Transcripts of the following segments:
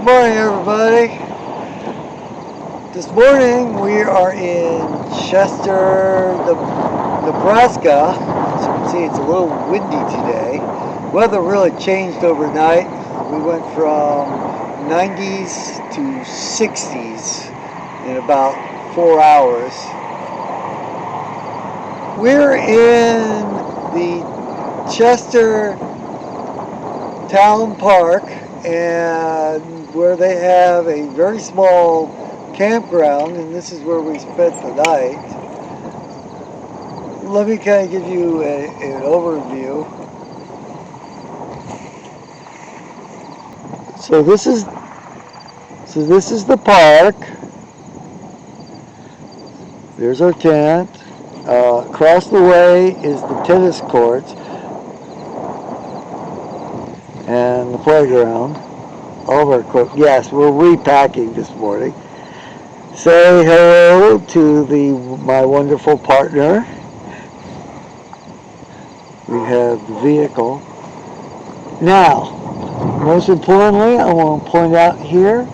Morning, everybody. This morning we are in Chester, Nebraska. As you can see, it's a little windy today. Weather really changed overnight. We went from 90s to 60s in about 4 hours. We're in the Chester Town Park, and where they have a very small campground, and this is where we spent the night. Let me kind of give you an overview. So this is the park. There's our tent. Across the way is the tennis courts and the playground. All of our equipment. Yes, we're repacking this morning. Say hello to my wonderful partner. We have the vehicle. Now, most importantly, I want to point out here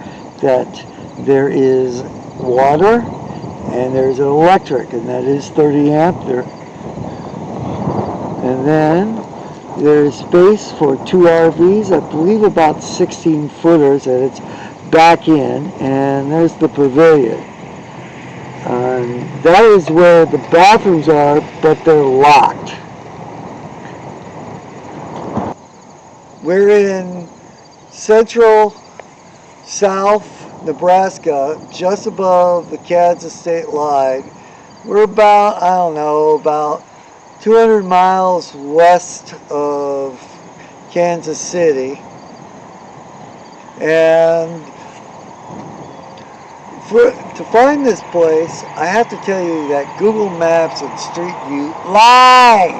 that there is water and there's an electric, and that is 30 amp there. And then there's space for 2 RVs, I believe about 16 footers, and it's back in, and there's the pavilion. That is where the bathrooms are, but they're locked. We're in central south Nebraska, just above the Kansas state line. We're about, I don't know, about 200 miles west of Kansas City. And to find this place, I have to tell you that Google Maps and Street View lie.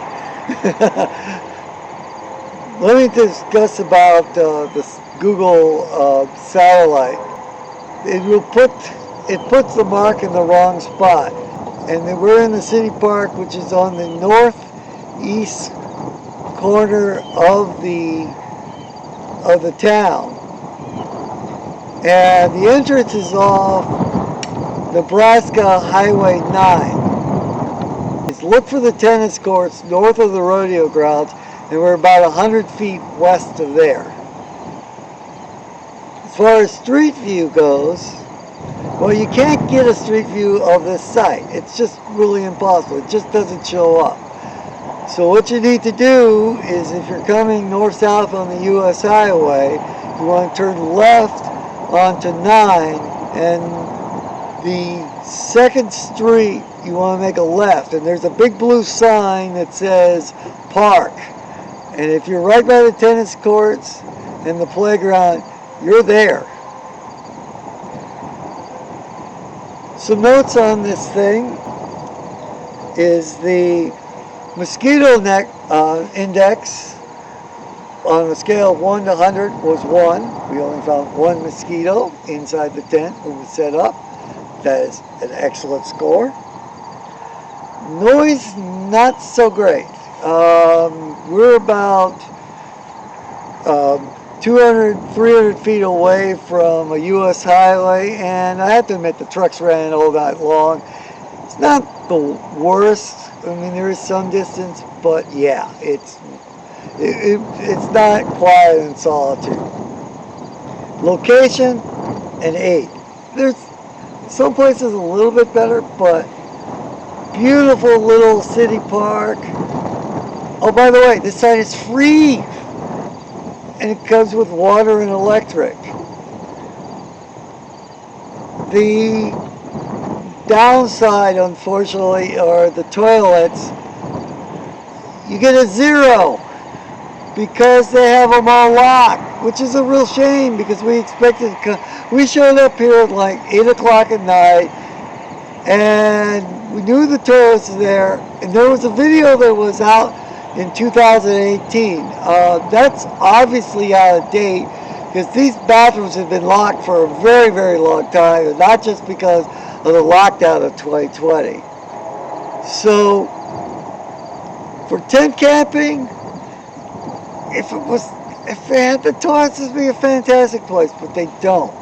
Let me discuss about this Google satellite. It puts the mark in the wrong spot. And we're in the city park, which is on the northeast corner of the town. And the entrance is off Nebraska Highway 9. Look for the tennis courts north of the rodeo grounds, and we're about 100 feet west of there. As far as street view goes, well, you can't get a street view of this site. It's just really impossible. It just doesn't show up. So what you need to do is, if you're coming north-south on the U.S. highway, you want to turn left onto 9, and the second street, you want to make a left, and there's a big blue sign that says park. And if you're right by the tennis courts and the playground, you're there. Some notes on this thing is the mosquito index on a scale of 1 to 100 was 1. We only found 1 mosquito inside the tent when we set up. That is an excellent score. Noise, not so great. We're about 200, 300 feet away from a U.S. highway, and I have to admit the trucks ran all night long. It's not the worst. I mean, there is some distance, but yeah, it's not quiet and solitude. Location, an 8. There's some places a little bit better, but beautiful little city park. Oh, by the way, this site is free, and it comes with water and electric. The downside, unfortunately, are the toilets. You get a 0 because they have them all locked, which is a real shame because we expected we showed up here at like 8 o'clock at night, and we knew the toilets were there, and there was a video that was out in 2018. That's obviously out of date because these bathrooms have been locked for a very, very long time, and not just because of the lockdown of 2020. So for tent camping, if it was If they had the toilets, this would be a fantastic place, but they don't.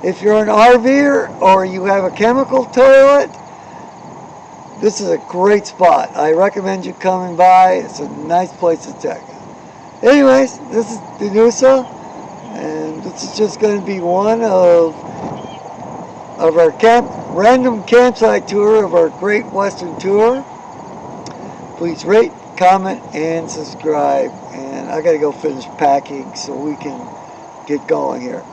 If you're an RVer or you have a chemical toilet, this is a great spot. I recommend you coming by. It's a nice place to check out. Anyways, this is Denusa, and this is just going to be one of our random campsite tour of our Great Western Tour. Please rate, comment, and subscribe. And I got to go finish packing so we can get going here.